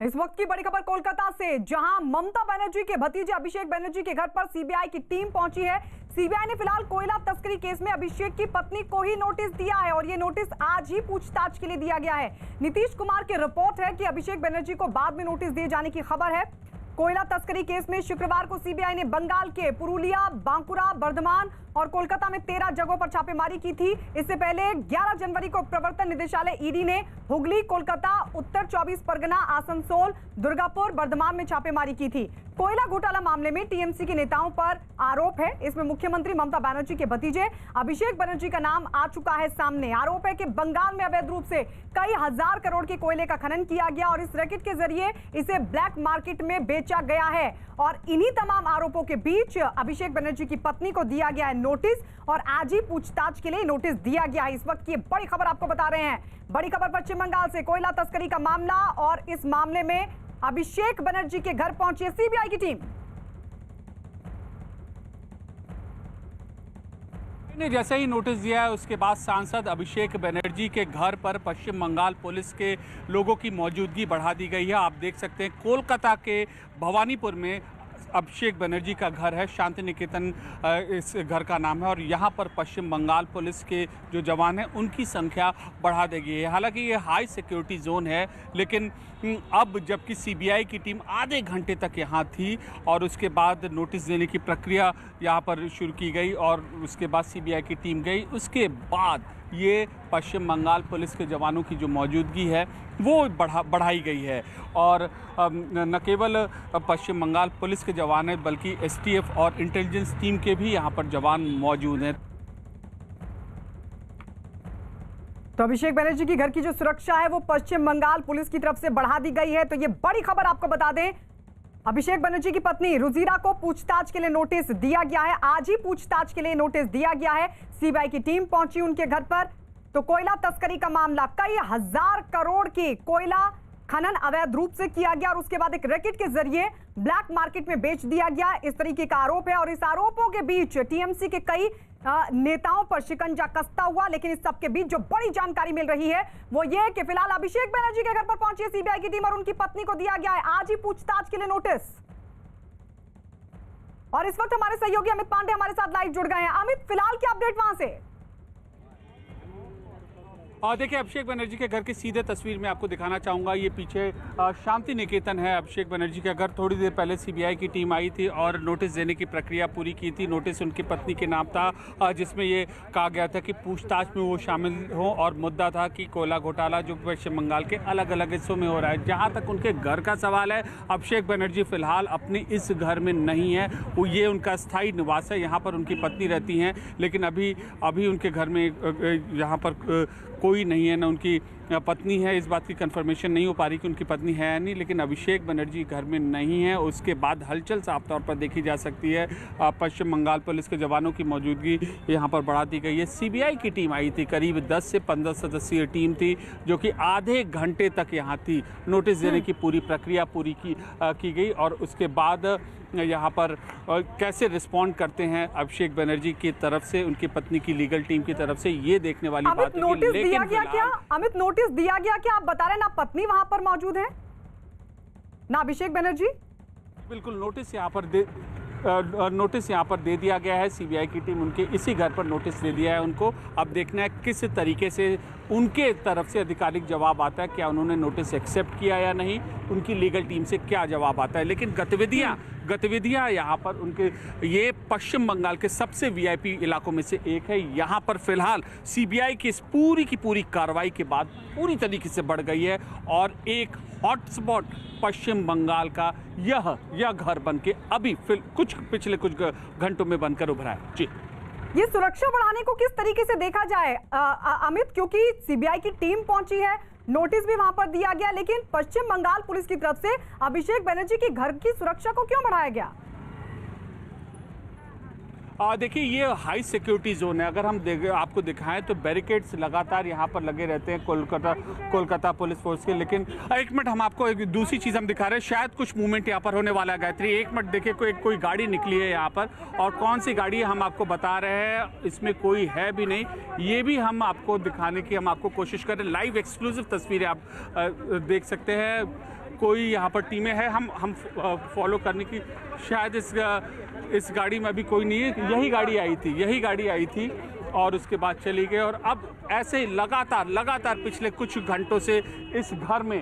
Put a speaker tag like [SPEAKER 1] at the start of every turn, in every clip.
[SPEAKER 1] इस वक्त की बड़ी खबर कोलकाता से, जहां ममता बनर्जी के भतीजे अभिषेक बनर्जी के घर पर सीबीआई की टीम पहुंची है। सीबीआई ने फिलहाल कोयला तस्करी केस में अभिषेक की पत्नी को ही नोटिस दिया है और ये नोटिस आज ही पूछताछ के लिए दिया गया है। नीतीश कुमार की रिपोर्ट है कि अभिषेक बनर्जी को बाद में नोटिस दिए जाने की खबर है। कोयला तस्करी केस में शुक्रवार को सीबीआई ने बंगाल के पुरुलिया, बांकुरा, बर्धमान और कोलकाता में 13 जगहों पर छापेमारी की थी। इससे पहले 11 जनवरी को प्रवर्तन निदेशालय ईडी ने हुगली, कोलकाता, उत्तर 24 परगना, आसनसोल, दुर्गापुर, बर्धमान में छापेमारी की थी। कोयला घोटाला मामले में टीएमसी के नेताओं पर आरोप है। इसमें मुख्यमंत्री ममता बनर्जी के भतीजे अभिषेक बनर्जी का नाम आ चुका है सामने। आरोप है कि बंगाल में अवैध रूप से कई हजार करोड़ के कोयले का खनन किया गया और इस रैकेट के जरिए इसे ब्लैक मार्केट में बेचा गया है। और इन्हीं तमाम आरोपों के बीच अभिषेक बनर्जी की पत्नी को दिया गया है नोटिस और आज ही पूछताछ के लिए नोटिस दिया गया है। इस वक्त की बड़ी खबर आपको बता रहे हैं। बड़ी खबर पश्चिम बंगाल से, कोयला तस्करी का मामला और इस मामले में अभिषेक बनर्जी के घर पहुंची है सीबीआई की टीम।
[SPEAKER 2] ने जैसे ही नोटिस दिया है उसके बाद सांसद अभिषेक बनर्जी के घर पर पश्चिम बंगाल पुलिस के लोगों की मौजूदगी बढ़ा दी गई है। आप देख सकते हैं कोलकाता के भवानीपुर में अभिषेक बनर्जी का घर है, शांति निकेतन इस घर का नाम है और यहाँ पर पश्चिम बंगाल पुलिस के जो जवान हैं उनकी संख्या बढ़ा दी गई है। हालांकि ये हाई सिक्योरिटी जोन है, लेकिन अब जबकि सीबीआई की टीम आधे घंटे तक यहाँ थी और उसके बाद नोटिस देने की प्रक्रिया यहाँ पर शुरू की गई और उसके बाद सीबीआई की टीम गई। उसके बाद ये पश्चिम बंगाल पुलिस के जवानों की जो मौजूदगी है वो बढ़ाई गई है और न केवल पश्चिम बंगाल पुलिस के जवान हैं बल्कि एसटीएफ और इंटेलिजेंस टीम के भी यहाँ पर जवान मौजूद हैं।
[SPEAKER 1] तो अभिषेक बनर्जी की घर की जो सुरक्षा है वो पश्चिम बंगाल पुलिस की तरफ से बढ़ा दी गई है। तो ये बड़ी खबर आपको बता दें, अभिषेक बनर्जी की पत्नी रुजीरा को पूछताछ के लिए नोटिस दिया गया है। आज ही पूछताछ के लिए नोटिस दिया गया है। सीबीआई की टीम पहुंची उनके घर पर। तो कोयला तस्करी का मामला, कई हजार करोड़ की कोयला खनन अवैध रूप से किया गया और उसके बाद एक रैकेट के जरिए ब्लैक मार्केट में बेच दिया गया, इस तरीके का आरोप है। और इस आरोपों के बीच टीएमसी के कई नेताओं पर शिकंजा कसता हुआ, लेकिन इस सबके बीच जो बड़ी जानकारी मिल रही है वो ये कि फिलहाल अभिषेक बनर्जी के घर पर पहुंची है सीबीआई की टीम और उनकी पत्नी को दिया गया है आज ही पूछताछ के लिए नोटिस। और इस वक्त हमारे सहयोगी अमित पांडे हमारे साथ लाइव जुड़ गए हैं। अमित, फिलहाल क्या अपडेट वहां से?
[SPEAKER 2] देखिए, अभिषेक बनर्जी के घर की सीधे तस्वीर में आपको दिखाना चाहूँगा। ये पीछे शांति निकेतन है अभिषेक बनर्जी का घर। थोड़ी देर पहले सीबीआई की टीम आई थी और नोटिस देने की प्रक्रिया पूरी की थी। नोटिस उनकी पत्नी के नाम था जिसमें ये कहा गया था कि पूछताछ में वो शामिल हो और मुद्दा था कि कोयला घोटाला जो पश्चिम बंगाल के अलग अलग हिस्सों में हो रहा है। जहाँ तक उनके घर का सवाल है, अभिषेक बनर्जी फिलहाल अपने इस घर में नहीं है, वो ये उनका स्थायी निवास है। यहाँ पर उनकी पत्नी रहती हैं, लेकिन अभी उनके घर में यहाँ पर कोई नहीं है, ना उनकी पत्नी है। इस बात की कंफर्मेशन नहीं हो पा रही कि उनकी पत्नी है या नहीं, लेकिन अभिषेक बनर्जी घर में नहीं है। उसके बाद हलचल साफ तौर पर देखी जा सकती है। पश्चिम बंगाल पुलिस के जवानों की मौजूदगी यहाँ पर बढ़ा दी गई है। सीबीआई की टीम आई थी, करीब 10 से 15 सदस्यीय टीम थी जो कि आधे घंटे तक यहाँ थी। नोटिस देने की पूरी प्रक्रिया पूरी की गई और उसके बाद यहाँ पर कैसे रिस्पॉन्ड करते हैं अभिषेक बनर्जी की तरफ से, उनकी पत्नी की लीगल टीम की तरफ से, ये देखने वाली बात है।
[SPEAKER 1] नोटिस दिया गया क्या अमित? नोटिस दिया गया क्या? आप बता रहे हैं ना पत्नी वहां पर मौजूद है ना अभिषेक बनर्जी?
[SPEAKER 2] बिल्कुल, नोटिस यहाँ पर दे दिया गया है। सीबीआई की टीम उनके इसी घर पर नोटिस दे दिया है उनको। अब देखना है किस तरीके से उनके तरफ से आधिकारिक जवाब आता है, क्या उन्होंने नोटिस एक्सेप्ट किया या नहीं, उनकी लीगल टीम से क्या जवाब आता है। लेकिन गतिविधियाँ यहाँ पर उनके, ये पश्चिम बंगाल के सबसे वीआईपी इलाकों में से एक है। यहाँ पर फिलहाल सीबीआई की इस पूरी कार्रवाई के बाद पूरी तरीके से बढ़ गई है और एक हॉटस्पॉट पश्चिम बंगाल का यह घर बन के अभी पिछले कुछ घंटों में बनकर उभरा है। जी,
[SPEAKER 1] ये सुरक्षा बढ़ाने को किस तरीके से देखा जाए अमित? क्योंकि सीबीआई की टीम पहुंची है, नोटिस भी वहां पर दिया गया, लेकिन पश्चिम बंगाल पुलिस की तरफ से अभिषेक बनर्जी के घर की सुरक्षा को क्यों बढ़ाया गया?
[SPEAKER 2] देखिए, ये हाई सिक्योरिटी जोन है। अगर हम आपको दिखाएं तो बैरिकेड्स लगातार यहाँ पर लगे रहते हैं कोलकाता पुलिस फोर्स के। लेकिन एक मिनट, हम आपको एक दूसरी चीज़ हम दिखा रहे हैं, शायद कुछ मूवमेंट यहाँ पर होने वाला है। गायत्री, एक मिनट देखिए, कोई गाड़ी निकली है यहाँ पर और कौन सी गाड़ी है हम आपको बता रहे हैं, इसमें कोई है भी नहीं। ये भी हम आपको दिखाने की हम आपको कोशिश कर रहे हैं। लाइव एक्सक्लूसिव तस्वीरें आप देख सकते हैं। कोई यहाँ पर टीमें हैं, हम फॉलो करने की, शायद इस गाड़ी में अभी कोई नहीं है। यही गाड़ी आई थी और उसके बाद चली गई। और अब ऐसे ही लगातार पिछले कुछ घंटों से इस घर में,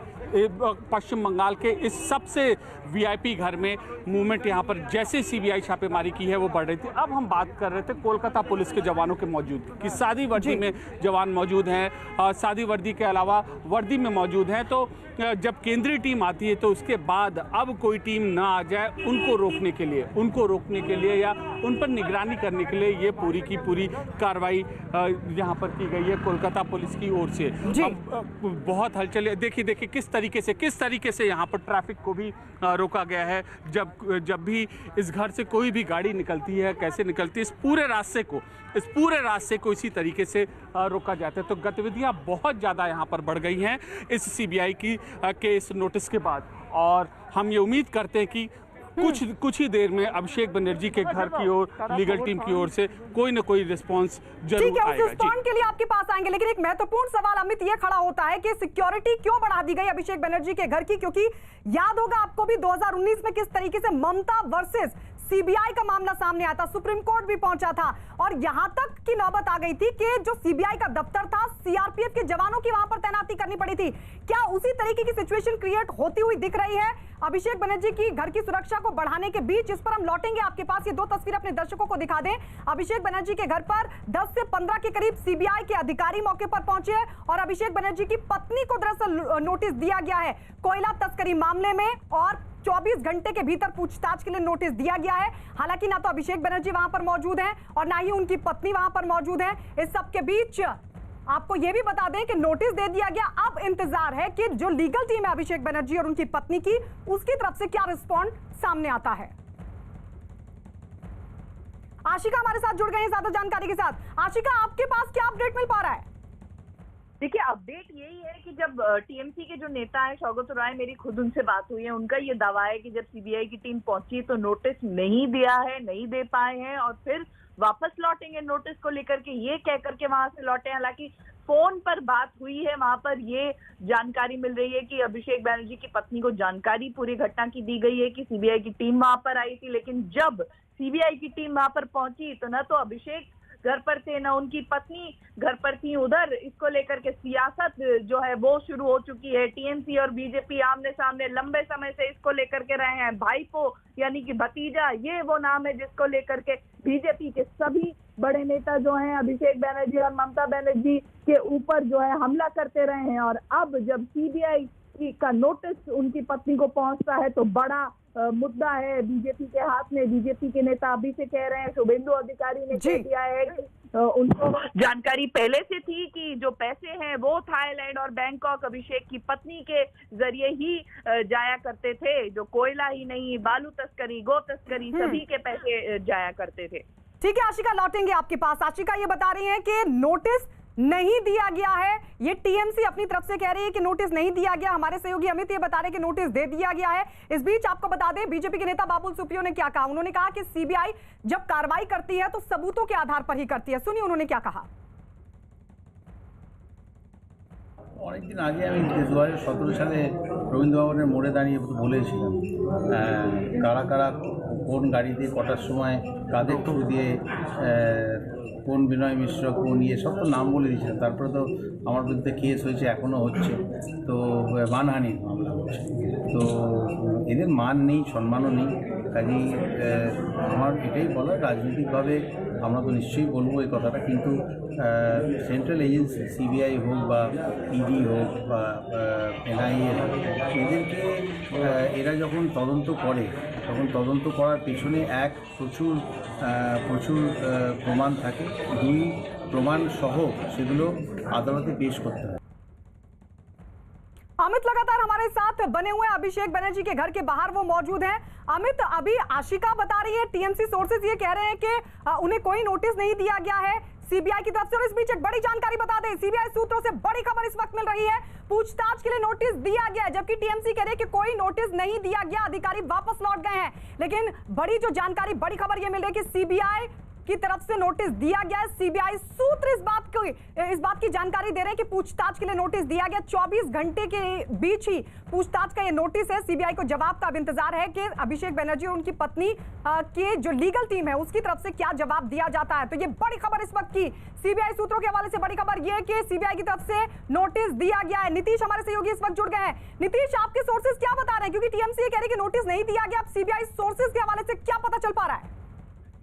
[SPEAKER 2] पश्चिम बंगाल के इस सबसे वीआईपी घर में मूवमेंट यहाँ पर जैसे सीबीआई छापेमारी की है वो बढ़ रही थी। अब हम बात कर रहे थे कोलकाता पुलिस के जवानों के मौजूद की, सादी वर्दी में जवान मौजूद हैं, सादी वर्दी के अलावा वर्दी में मौजूद हैं। तो जब केंद्रीय टीम आती है तो उसके बाद अब कोई टीम ना आ जाए उनको रोकने के लिए या उन पर निगरानी करने के लिए ये पूरी की पूरी कार्रवाई यहाँ पर की गई है कोलकाता पुलिस की ओर से। अब बहुत हलचल है। देखिए किस तरीके से यहाँ पर ट्रैफिक को भी रोका गया है। जब भी इस घर से कोई भी गाड़ी निकलती है, कैसे निकलती है, इस पूरे रास्ते को इसी तरीके से रोका जाता है। तो गतिविधियां बहुत ज़्यादा यहाँ पर बढ़ गई हैं इस सीबीआई के इस नोटिस के बाद। और हम ये उम्मीद करते हैं कि कुछ ही देर में अभिषेक बनर्जी के घर की ओर, लीगल टीम की ओर से कोई न कोई रिस्पांस जरूर आएगा।
[SPEAKER 1] उस रिस्पॉन्ड के लिए आपके पास आएंगे, लेकिन एक महत्वपूर्ण सवाल अमित ये खड़ा होता है कि सिक्योरिटी क्यों बढ़ा दी गई अभिषेक बनर्जी के घर की? क्योंकि याद होगा आपको भी 2019 में किस तरीके से ममता वर्सेस सीबीआई का मामला सामने आया था, सुप्रीम कोर्ट भी पहुंचा था और यहां तक की नौबत आ गई थी कि जो सीबीआई का दफ्तर था, सीआरपीएफ के जवानों की वहां पर तैनाती करनी पड़ी थी। क्या उसी तरीके की सिचुएशन क्रिएट होती हुई दिख रही है अभिषेक बनर्जी की घर की सुरक्षा को बढ़ाने के बीच? इस पर हम लौटेंगे। आपके पास ये दो तस्वीरें अपने दर्शकों को दिखा दें। अभिषेक बनर्जी के घर पर 10 से 15 के करीब सीबीआई के अधिकारी मौके पर पहुंचे हैं और अभिषेक बनर्जी की पत्नी को दरअसल नोटिस दिया गया है कोयला तस्करी मामले में और 24 घंटे के भीतर पूछताछ के लिए नोटिस दिया गया है। हालांकि ना तो अभिषेक बनर्जी वहां पर मौजूद हैं और ना ही उनकी पत्नी वहां पर मौजूद है। इस सब के बीच आपको यह भी बता दें कि नोटिस दे दिया गया। अब इंतजार है कि जो लीगल टीम है अभिषेक बनर्जी और उनकी पत्नी की, उसकी तरफ से क्या रिस्पॉन्ड सामने आता है। आशिका हमारे साथ जुड़ गई है ज्यादा जानकारी के साथ। आशिका, आपके पास क्या अपडेट मिल पा रहा है?
[SPEAKER 3] देखिए, अपडेट यही है कि जब टीएमसी के जो नेता हैं सौगत राय, मेरी खुद उनसे बात हुई है, उनका ये दावा है कि जब सीबीआई की टीम पहुंची तो नोटिस नहीं दिया है, नहीं दे पाए हैं और फिर वापस लौटेंगे नोटिस को लेकर के, ये कह करके वहां से लौटे। हालांकि फोन पर बात हुई है, वहां पर ये जानकारी मिल रही है कि अभिषेक बनर्जी की पत्नी को जानकारी पूरी घटना की दी गई है कि सीबीआई की टीम वहां पर आई थी। लेकिन जब सीबीआई की टीम वहां पर पहुंची तो न तो अभिषेक घर पर थे, न उनकी पत्नी घर पर थी। उधर इसको लेकर के सियासत जो है वो शुरू हो चुकी है। टीएमसी और बीजेपी आमने सामने लंबे समय से इसको लेकर के रहे हैं। भाईपो यानी कि भतीजा, ये वो नाम है जिसको लेकर के बीजेपी के सभी बड़े नेता जो हैं अभिषेक बनर्जी और ममता बनर्जी के ऊपर जो है हमला करते रहे हैं। और अब जब सीबीआई का नोटिस उनकी पत्नी को पहुंचता है तो बड़ा मुद्दा है बीजेपी के हाथ में। बीजेपी के नेता अभी से कह रहे हैं, शुभेंदु अधिकारी ने कह दिया है कि उनको जानकारी पहले से थी कि जो पैसे हैं वो थाईलैंड और बैंकॉक अभिषेक की पत्नी के जरिए ही जाया करते थे। जो कोयला ही नहीं, बालू तस्करी, गो तस्करी, सभी के पैसे जाया करते थे।
[SPEAKER 1] ठीक है आशिका, लौटेंगे आपके पास। आशिका ये बता रही हैं कि नोटिस नहीं दिया गया है, ये टीएमसी अपनी तरफ से कह रही है कि नोटिस नहीं दिया गया। हमारे सहयोगी अमित ये बता रहे हैं कि नोटिस दे दिया गया है। इस बीच आपको बता दें बीजेपी के नेता बाबुल सुप्रियो ने क्या कहा। उन्होंने कहा कि सीबीआई जब कार्रवाई करती है तो सबूतों के आधार पर ही करती है। सुनिए उन्होंने क्या कहा।
[SPEAKER 4] অনেকদিন আগে আমি 2017 সালে রবীন্দ্র ভবনের মোড়ে দাঁড়িয়ে বলেছিলাম কারা কারা কোন গাড়ি দিয়ে কটার সময় কাদের থ্রু দিয়ে কোন বিনয় মিশ্র কোন সব তো নাম বলে দিয়েছিলাম। তারপরে তো আমার বিরুদ্ধে কেস হয়েছে, এখনও হচ্ছে, তো মানহানির মামলা হচ্ছে। তো এদের মান নেই, সম্মানও নেই। কাজেই আমার এটাই বলার, রাজনৈতিকভাবে আমরা তো নিশ্চয়ই বলবো এই কথাটা, কিন্তু সেন্ট্রাল এজেন্সি সিবিআই হোক বা ইডি হোক বা এনআইএ হোক, এদেরকে এরা যখন তদন্ত করে তখন তদন্ত করার পেছনে এক প্রচুর প্রমাণ থাকে, দুই প্রমাণ সহ সেগুলো আদালতে পেশ করতে হয়।
[SPEAKER 1] अमित लगातार हमारे साथ बने हुए अभिषेक बनर्जी के घर के बाहर वो मौजूद हैं। अमित, अभी आशिका बता रही है टीएमसी सोर्सेज ये कह रहे हैं कि उन्हें कोई नोटिस नहीं दिया गया है सीबीआई की तरफ से। और इस बीच एक बड़ी जानकारी बता दें, सीबीआई सूत्रों से बड़ी खबर इस वक्त मिल रही है, पूछताछ के लिए नोटिस दिया गया है, जबकि टीएमसी कह रही है कि कोई नोटिस नहीं दिया गया, अधिकारी वापस लौट गए हैं। लेकिन बड़ी जो जानकारी, बड़ी खबर ये मिल रही है कि सीबीआई की तरफ से नोटिस दिया गया है। सीबीआई सूत्र इस बात की जानकारी दे रहे हैं कि पूछताछ के लिए नोटिस दिया गया। 24 घंटे के बीच ही पूछताछ का ये नोटिस है। सीबीआई को जवाब का अब इंतजार है कि अभिषेक बनर्जी और उनकी पत्नी के जो लीगल टीम है उसकी तरफ से क्या जवाब दिया जाता है। तो ये बड़ी खबर इस वक्त की सीबीआई सूत्रों के हवाले से बड़ी खबर यह कि सीबीआई की तरफ से नोटिस दिया गया है। नीतीश हमारे सहयोगी इस वक्त जुड़ गए हैं। नीतीश, आपके सोर्सेज क्या बता रहे हैं, क्योंकि टीएमसी कह रही है कि नोटिस नहीं दिया गया। अब सीबीआई सोर्सेज के हवाले से क्या पता चल पा रहा है?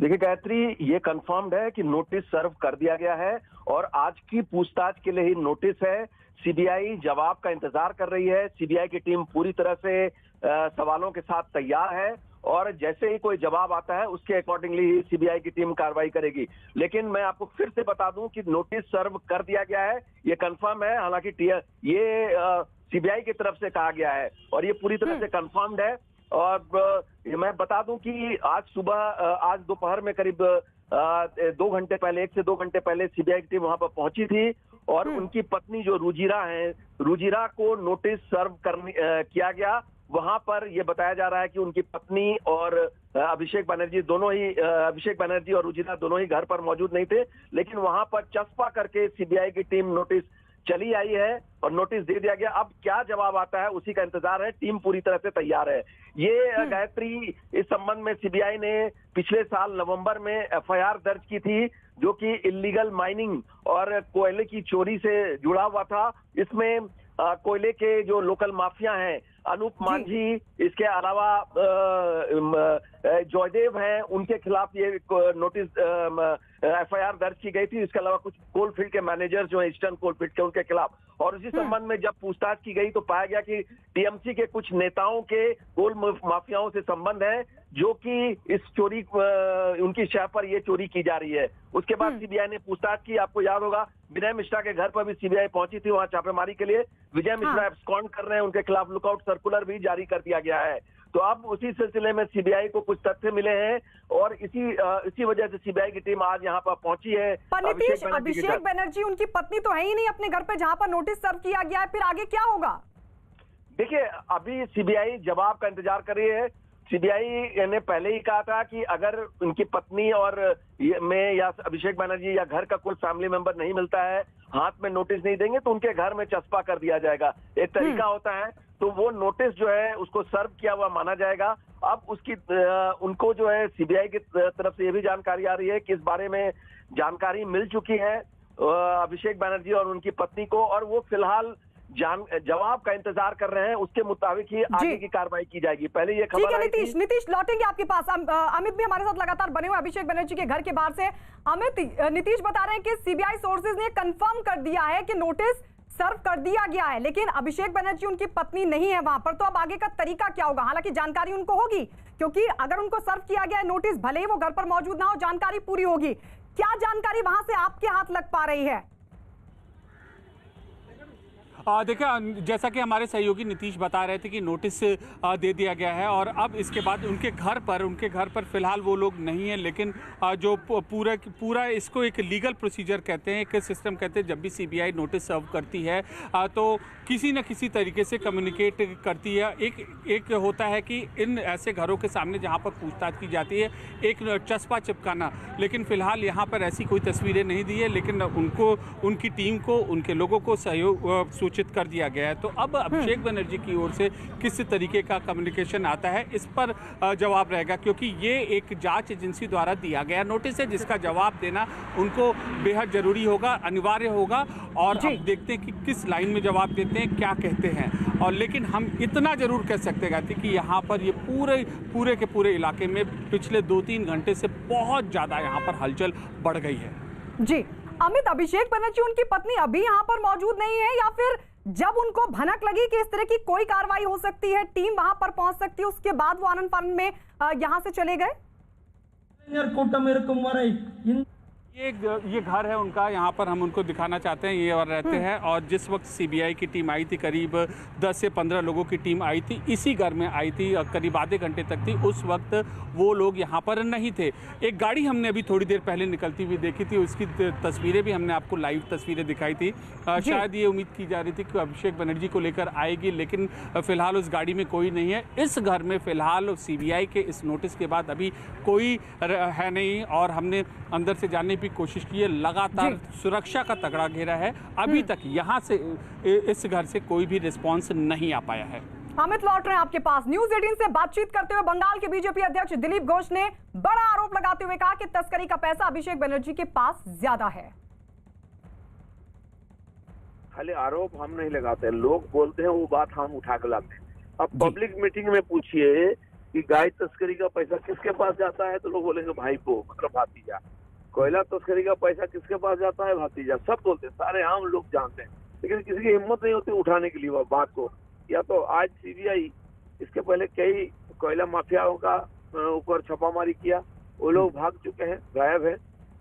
[SPEAKER 5] देखिए गायत्री, ये कंफर्म्ड है कि नोटिस सर्व कर दिया गया है और आज की पूछताछ के लिए ही नोटिस है। सीबीआई जवाब का इंतजार कर रही है। सीबीआई की टीम पूरी तरह से सवालों के साथ तैयार है और जैसे ही कोई जवाब आता है उसके अकॉर्डिंगली ही सीबीआई की टीम कार्रवाई करेगी। लेकिन मैं आपको फिर से बता दूं कि नोटिस सर्व कर दिया गया है, ये कंफर्म है। हालांकि ये सीबीआई की तरफ से कहा गया है और ये पूरी तरह से कंफर्म्ड है। और मैं बता दूं कि आज सुबह, आज दोपहर में करीब 2 घंटे पहले, 1 से 2 घंटे पहले सीबीआई की टीम वहां पर पहुंची थी और उनकी पत्नी जो रुजिरा हैं, रुजिरा को नोटिस सर्व किया गया। वहां पर यह बताया जा रहा है कि उनकी पत्नी और अभिषेक बनर्जी और रुजिरा दोनों ही घर पर मौजूद नहीं थे, लेकिन वहां पर चस्पा करके सीबीआई की टीम नोटिस चली आई है और नोटिस दे दिया गया। अब क्या जवाब आता है उसी का इंतजार है। टीम पूरी तरह से तैयार है। ये गायत्री, इस संबंध में सीबीआई ने पिछले साल नवंबर में एफआईआर दर्ज की थी जो कि इल्लीगल माइनिंग और कोयले की चोरी से जुड़ा हुआ था। इसमें कोयले के जो लोकल माफिया हैं, अनूप मांझी, इसके अलावा जयदेव हैं, उनके खिलाफ ये नोटिस एफआईआर दर्ज की गई थी। इसके अलावा कुछ कोलफील्ड के मैनेजर जो है ईस्टर्न कोलफील्ड के, उनके खिलाफ। और इसी संबंध में जब पूछताछ की गई तो पाया गया कि टीएमसी के कुछ नेताओं के कोल माफियाओं से संबंध है जो कि इस चोरी, उनकी शह पर ये चोरी की जा रही है। उसके बाद सीबीआई ने पूछताछ की। आपको याद होगा विजय मिश्रा के घर पर भी सीबीआई पहुंची थी वहां छापेमारी के लिए। विजय मिश्रा एब्सकॉन्ड कर रहे हैं, उनके खिलाफ लुकआउट सर्कुलर भी जारी कर दिया गया है। तो अब उसी सिलसिले में सीबीआई को कुछ तथ्य मिले हैं और इसी वजह से सीबीआई की टीम आज यहाँ पर पहुंची है।
[SPEAKER 1] अभिषेक बनर्जी उनकी पत्नी तो है ही नहीं अपने घर पे जहाँ पर नोटिस सर्व किया गया है, फिर आगे क्या होगा?
[SPEAKER 5] देखिए, अभी सीबीआई जवाब का इंतजार कर रही है। सीबीआई ने पहले ही कहा था कि अगर उनकी पत्नी और में या अभिषेक बनर्जी या घर का कोई फैमिली मेंबर नहीं मिलता है, हाथ में नोटिस नहीं देंगे तो उनके घर में चस्पा कर दिया जाएगा। एक तरीका होता है, तो वो नोटिस जो है उसको सर्व किया हुआ माना जाएगा। अब उनको जो है सीबीआई की तरफ से ये भी जानकारी आ रही है कि इस बारे में जानकारी मिल चुकी है अभिषेक बनर्जी और उनकी पत्नी को, और वो फिलहाल जवाब का इंतजार कर रहे हैं। उसके मुताबिक ही आगे की कार्रवाई की जाएगी। पहले ये खबर आई थी।
[SPEAKER 1] नीतीश लौटेंगे आपके पास। अमित भी हमारे साथ लगातार बने हुए अभिषेक बनर्जी के घर के बाहर से। अमित, नीतीश बता रहे हैं कि सीबीआई सोर्सेज ने कंफर्म कर दिया है कि नोटिस सर्व कर दिया गया है, लेकिन अभिषेक बनर्जी उनकी पत्नी नहीं है वहां पर। तो अब आगे का तरीका क्या होगा? हालांकि जानकारी उनको होगी, क्योंकि अगर उनको सर्व किया गया है नोटिस, भले ही वो घर पर मौजूद ना हो, जानकारी पूरी होगी। क्या जानकारी वहां से आपके हाथ लग पा रही है?
[SPEAKER 2] देखिए, जैसा कि हमारे सहयोगी नीतीश बता रहे थे कि नोटिस दे दिया गया है और अब इसके बाद उनके घर पर फिलहाल वो लोग नहीं है, लेकिन जो पूरा इसको एक लीगल प्रोसीजर कहते हैं, एक सिस्टम कहते हैं। जब भी सीबीआई नोटिस सर्व करती है तो किसी न किसी तरीके से कम्युनिकेट करती है। एक होता है कि इन ऐसे घरों के सामने जहाँ पर पूछताछ की जाती है, एक चस्पा चिपकाना। लेकिन फिलहाल यहाँ पर ऐसी कोई तस्वीरें नहीं दी है, लेकिन उनको, उनकी टीम को, उनके लोगों को सहयोग सूचित कर दिया गया है। तो अब अभिषेक बनर्जी की ओर से किस तरीके का कम्युनिकेशन आता है, इस पर जवाब रहेगा, क्योंकि ये एक जांच एजेंसी द्वारा दिया गया नोटिस है जिसका जवाब देना उनको बेहद जरूरी होगा, अनिवार्य होगा। और अब देखते हैं कि किस लाइन में जवाब देते हैं, क्या कहते हैं। और लेकिन हम इतना जरूर कह सकते हैं कि यहाँ पर ये पूरे के पूरे इलाके में पिछले 2-3 घंटे से बहुत ज्यादा यहाँ पर हलचल बढ़ गई है।
[SPEAKER 1] जी अमित, अभिषेक बनर्जी उनकी पत्नी अभी यहाँ पर मौजूद नहीं है, या फिर जब उनको भनक लगी कि इस तरह की कोई कार्रवाई हो सकती है, टीम वहां पर पहुंच सकती है, उसके बाद वो आनंद फानंद में यहां से चले गए?
[SPEAKER 2] ये घर है उनका, यहाँ पर हम उनको दिखाना चाहते हैं, ये और रहते हैं। और जिस वक्त सीबीआई की टीम आई थी, करीब 10 से 15 लोगों की टीम आई थी, इसी घर में आई थी, करीब आधे घंटे तक थी। उस वक्त वो लोग यहाँ पर नहीं थे। एक गाड़ी हमने अभी थोड़ी देर पहले निकलती हुई देखी थी, उसकी तस्वीरें भी हमने आपको लाइव तस्वीरें दिखाई थी। शायद ये उम्मीद की जा रही थी कि अभिषेक बनर्जी को लेकर आएगी, लेकिन फिलहाल उस गाड़ी में कोई नहीं है। इस घर में फिलहाल सीबीआई के इस नोटिस के बाद अभी कोई है नहीं, और हमने अंदर से जानने की कोशिश की है। लगातार सुरक्षा का तगड़ा घेरा है, अभी तक यहाँ से इस घर से कोई भी रिस्पॉन्स नहीं आ पाया है।
[SPEAKER 1] अमित लौट रहे हैं आपके पास। न्यूज़ 18 से बातचीत करते हुए बंगाल के बीजेपी अध्यक्ष दिलीप घोष ने बड़ा आरोप लगाते हुए कहा कि तस्करी का पैसा अभिषेक बनर्जी के पास ज्यादा है।
[SPEAKER 6] खाली आरोप हम नहीं लगाते, लोग बोलते हैं वो बात हम उठा के लाते हैं। अब पब्लिक मीटिंग में पूछिए कि गाय तस्करी का पैसा किसके पास जाता है, तो लोग बोलेंगे भाई को, मतलब भातीजा। कोयला तस्करी का पैसा किसके पास जाता है, भातीजा। सब बोलते हैं, सारे आम लोग जानते हैं, लेकिन किसी की हिम्मत नहीं होती उठाने के लिए वो बात को। या तो आज सीबीआई, इसके पहले कई कोयला माफियाओं का ऊपर छापामारी किया, वो लोग भाग चुके हैं, गायब है,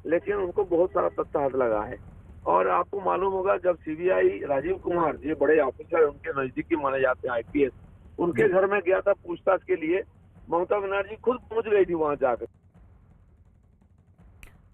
[SPEAKER 6] लेकिन उनको बहुत सारा तथ्य हाथ लगा है। और आपको मालूम होगा, जब सीबीआई राजीव कुमार जी बड़े ऑफिसर, उनके नजदीकी माने जाते हैं आईपीएस, उनके घर में गया था पूछताछ के लिए, ममता बनर्जी खुद पहुंच गई थी वहां जाकर।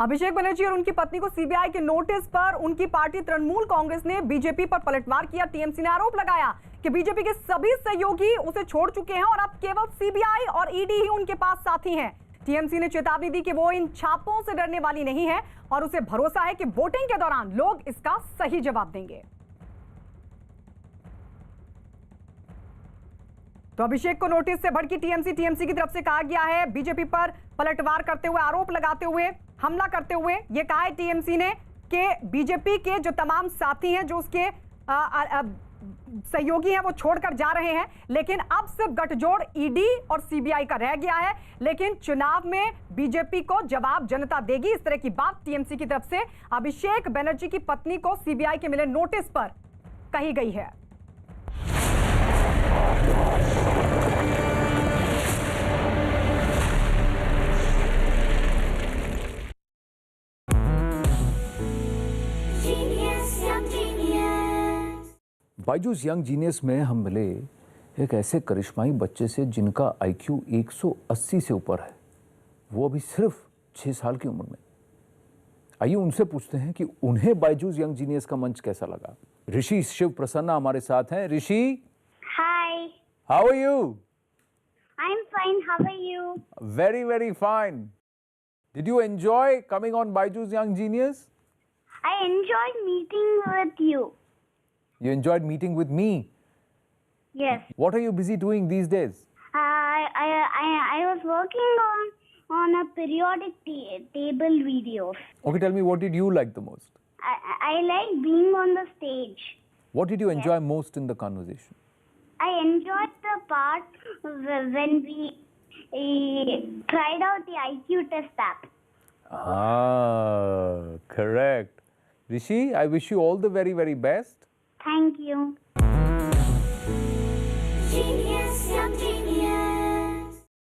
[SPEAKER 1] अभिषेक बनर्जी और उनकी पत्नी को सीबीआई के नोटिस पर उनकी पार्टी तृणमूल कांग्रेस ने बीजेपी पर पलटवार किया। टीएमसी ने आरोप लगाया कि बीजेपी के सभी सहयोगी उसे छोड़ चुके हैं और अब केवल सीबीआई और ईडी ही उनके पास साथी हैं। टीएमसी ने चेतावनी दी कि वो इन छापों से डरने वाली नहीं है और उसे भरोसा है कि वोटिंग के दौरान लोग इसका सही जवाब देंगे। तो अभिषेक को नोटिस से भड़की टीएमसी की तरफ से कहा गया है, बीजेपी पर पलटवार करते हुए, आरोप लगाते हुए, हमला करते हुए ये कहा है टीएमसी ने कि बीजेपी के जो तमाम साथी हैं, जो उसके सहयोगी हैं, वो छोड़कर जा रहे हैं। लेकिन अब सिर्फ गठजोड़ ईडी और सीबीआई का रह गया है, लेकिन चुनाव में बीजेपी को जवाब जनता देगी। इस तरह की बात टीएमसी की तरफ से अभिषेक बनर्जी की पत्नी को सीबीआई के मिले नोटिस पर कही गई है।
[SPEAKER 7] बायजूस यंग जीनियस में हम मिले एक ऐसे करिश्माई बच्चे से जिनका आईक्यू 180 से ऊपर है, वो अभी सिर्फ 6 साल की उम्र में। आइए उनसे पूछते हैं कि उन्हें बायजूस यंग जीनियस का मंच कैसा लगा। ऋषि शिव प्रसन्ना हमारे साथ हैं। Rishi,
[SPEAKER 8] hi,
[SPEAKER 7] how are you?
[SPEAKER 8] I am fine, how are you?
[SPEAKER 7] Very very fine. Did you enjoy coming on Byju's young genius?
[SPEAKER 8] I enjoyed meeting with you.
[SPEAKER 7] You enjoyed meeting with me?
[SPEAKER 8] Yes.
[SPEAKER 7] What are you busy doing these days?
[SPEAKER 8] I was working on a periodic table videos.
[SPEAKER 7] Okay, tell me, what did you like the most?
[SPEAKER 8] I like being on the stage.
[SPEAKER 7] What did you enjoy most in the conversation?
[SPEAKER 8] I enjoyed the part when we tried out the IQ test app.
[SPEAKER 7] Ah, correct. Rishi, I wish you all the very, very best.
[SPEAKER 8] Thank you. Genius.